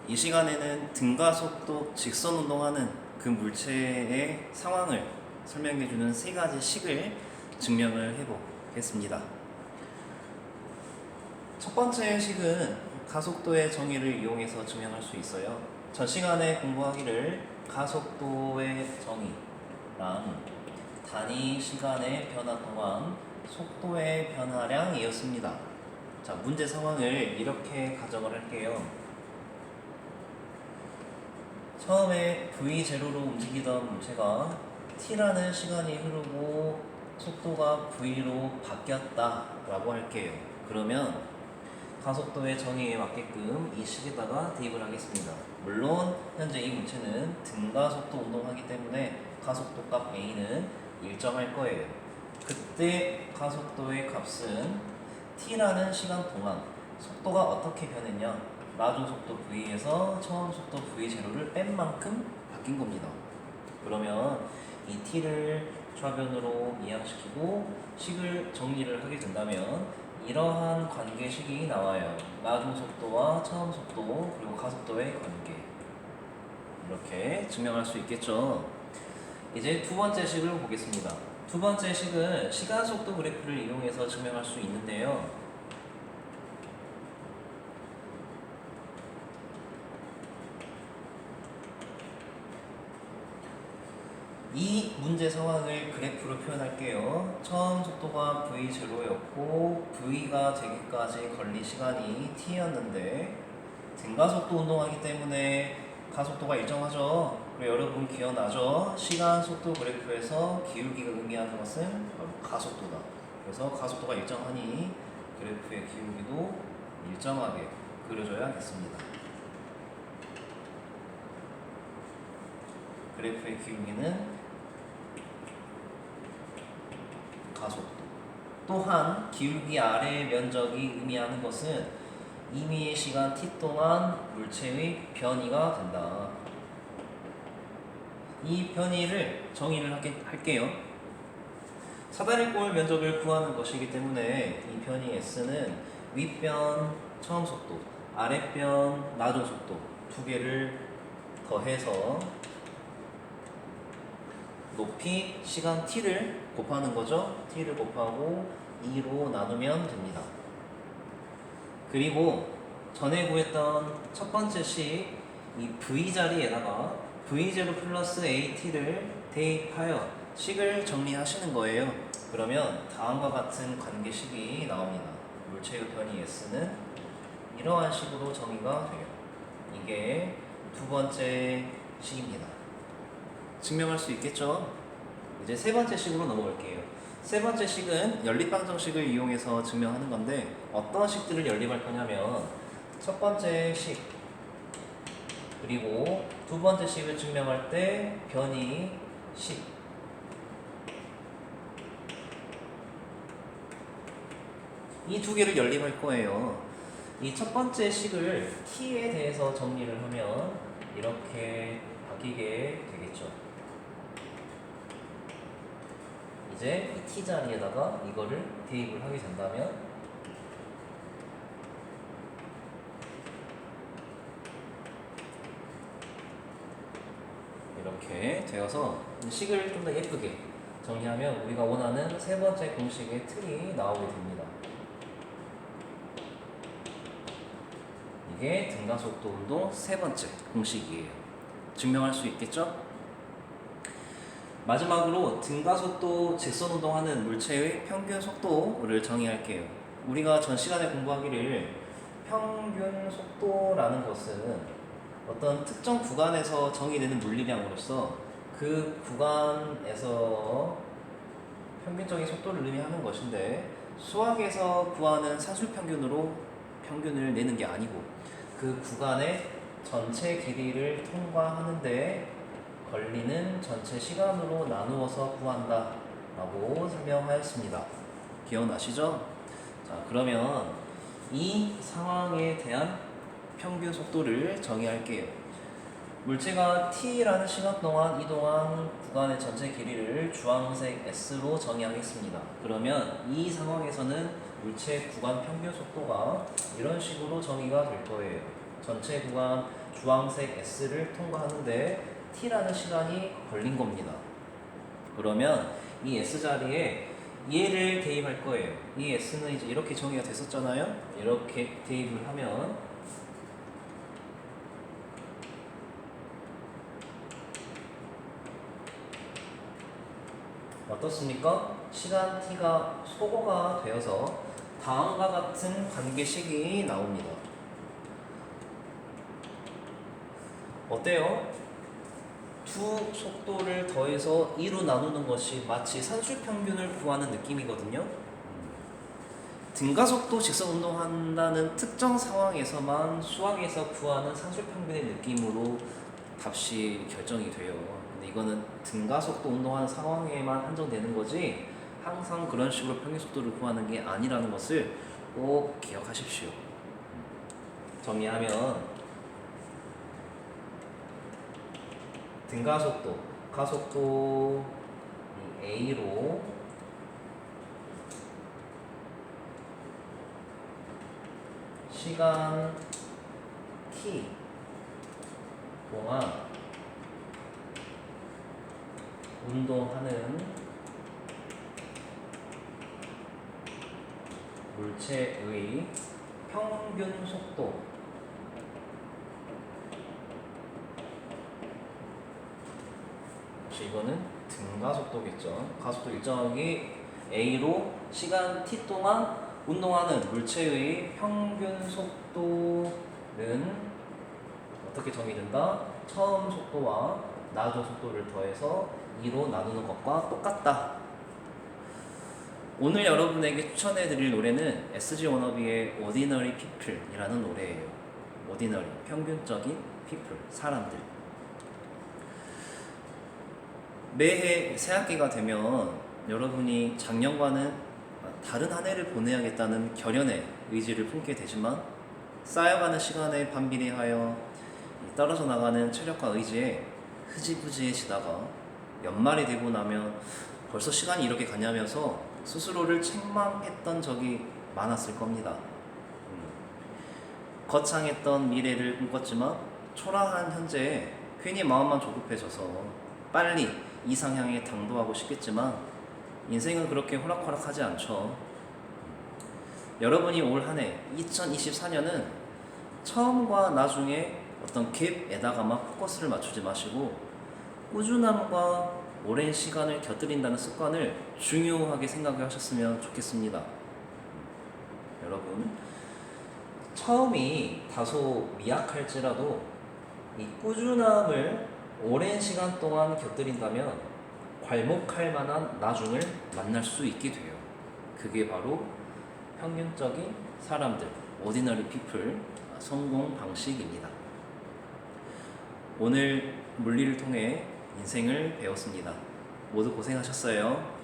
이 시간에는 등가 속도 직선 운동하는 그 물체의 상황을 설명해주는 세 가지 식을 증명을 해보겠습니다. 첫 번째 식은 가속도의 정의를 이용해서 증명할 수 있어요. 전 시간에 공부하기를 가속도의 정의란 단위 시간의 변화 동안 속도의 변화량이었습니다. 자, 문제 상황을 이렇게 가정을 할게요. 처음에 V0로 움직이던 물체가 T라는 시간이 흐르고 속도가 V로 바뀌었다 라고 할게요. 그러면 가속도의 정의에 맞게끔 이 식에다가 대입을 하겠습니다. 물론 현재 이 물체는 등가속도 운동하기 때문에 가속도 값 A는 일정할 거예요. 그때 가속도의 값은 T라는 시간 동안 속도가 어떻게 변했냐, 마중 속도 V에서 처음 속도 V0를 뺀 만큼 바뀐 겁니다. 그러면 이 T를 좌변으로 이항시키고 식을 정리를 하게 된다면 이러한 관계식이 나와요. 마중 속도와 처음 속도 그리고 가속도의 관계, 이렇게 증명할 수 있겠죠. 이제 두 번째 식을 보겠습니다. 두 번째 식은 시간 속도 그래프를 이용해서 증명할 수 있는데요. 이 문제 상황을 그래프로 표현할게요. 처음 속도가 V0였고 V가 되기까지 걸린 시간이 T였는데 등가속도 운동하기 때문에 가속도가 일정하죠. 그리고 여러분 기억나죠? 시간 속도 그래프에서 기울기가 의미하는 것은 바로 가속도다. 그래서 가속도가 일정하니 그래프의 기울기도 일정하게 그려줘야겠습니다. 그래프의 기울기는 가속도. 또한 기울기 아래의 면적이 의미하는 것은 임의의 시간 t 동안 물체의 변이가 된다. 이 변이를 정의를 할게요. 사다리꼴 면적을 구하는 것이기 때문에 이 변이 s는 윗변 처음 속도, 아랫변 나중 속도 두 개를 더해서 높이 시간 t를 곱하는 거죠. t를 곱하고 2로 나누면 됩니다. 그리고 전에 구했던 첫 번째 식, 이 v 자리에다가 v0 플러스 at를 대입하여 식을 정리하시는 거예요. 그러면 다음과 같은 관계식이 나옵니다. 물체의 변이 s는 이러한 식으로 정의가 돼요. 이게 두 번째 식입니다. 증명할 수 있겠죠? 이제 세 번째 식으로 넘어갈게요. 세 번째 식은 연립방정식을 이용해서 증명하는 건데 어떤 식들을 연립할 거냐면 첫 번째 식 그리고 두 번째 식을 증명할 때 변이 식, 이 두 개를 연립할 거예요. 이 첫 번째 식을 t에 대해서 정리를 하면 이렇게 바뀌게 되겠죠. 이제 이 t 자리에다가 이거를 대입을 하게 된다면 이렇게 되어서 식을 좀 더 예쁘게 정리하면 우리가 원하는 세 번째 공식의 틀이 나오게 됩니다. 이게 등가속도 운동 세 번째 공식이에요. 증명할 수 있겠죠? 마지막으로 등가속도 직선 운동하는 물체의 평균 속도를 정의할게요. 우리가 전 시간에 공부하기를 평균 속도라는 것은 어떤 특정 구간에서 정의되는 물리량으로서 그 구간에서 평균적인 속도를 의미하는 것인데 수학에서 구하는 사술평균으로 평균을 내는 게 아니고 그 구간의 전체 길이를 통과하는데 걸리는 전체 시간으로 나누어서 구한다 라고 설명하였습니다. 기억나시죠? 자, 그러면 이 상황에 대한 평균 속도를 정의할게요. 물체가 t라는 시간 동안 이동한 구간의 전체 길이를 주황색 s로 정의하겠습니다. 그러면 이 상황에서는 물체 구간 평균 속도가 이런 식으로 정의가 될 거예요. 전체 구간 주황색 S를 통과하는데 T라는 시간이 걸린 겁니다. 그러면 이 S 자리에 얘를 대입할 거예요. 이 S는 이제 이렇게 정의가 됐었잖아요. 이렇게 대입을 하면 어떻습니까? 시간 t가 소거가 되어서 다음과 같은 관계식이 나옵니다. 어때요? 두 속도를 더해서 2로 나누는 것이 마치 산술평균을 구하는 느낌이거든요. 등가속도 직선운동한다는 특정 상황에서만 수학에서 구하는 산술평균의 느낌으로 값이 결정이 돼요. 근데 이거는 등가속도 운동하는 상황에만 한정되는 거지 항상 그런 식으로 평균속도를 구하는 게 아니라는 것을 꼭 기억하십시오. 정리하면 등가속도, 가속도 A로 시간 t 동안 운동하는 물체의 평균 속도 이거는 등가속도겠죠. 가속도 일정하게 A로 시간 t 동안 운동하는 물체의 평균 속도는 어떻게 정의된다? 처음 속도와 나중 속도를 더해서 2로 나누는 것과 똑같다. 오늘 여러분에게 추천해드릴 노래는 SG 워너비의 Ordinary People 이라는 노래예요. Ordinary, 평균적인 people, 사람들. 매해 새학기가 되면 여러분이 작년과는 다른 한 해를 보내야겠다는 결연의 의지를 품게 되지만 쌓여가는 시간에 반비례하여 떨어져 나가는 체력과 의지에 흐지부지해지다가 연말이 되고 나면 벌써 시간이 이렇게 가냐면서 스스로를 책망했던 적이 많았을 겁니다. 거창했던 미래를 꿈꿨지만 초라한 현재에 괜히 마음만 조급해져서 빨리 이상향에 당도하고 싶겠지만 인생은 그렇게 호락호락하지 않죠. 여러분이 올 한 해 2024년은 처음과 나중에 어떤 갭에다가만 포커스를 맞추지 마시고 꾸준함과 오랜 시간을 곁들인다는 습관을 중요하게 생각하셨으면 좋겠습니다. 여러분, 처음이 다소 미약할지라도 이 꾸준함을 오랜 시간 동안 곁들인다면 괄목할 만한 나중을 만날 수 있게 돼요. 그게 바로 평균적인 사람들, Ordinary People 성공 방식입니다. 오늘 물리를 통해 인생을 배웠습니다. 모두 고생하셨어요.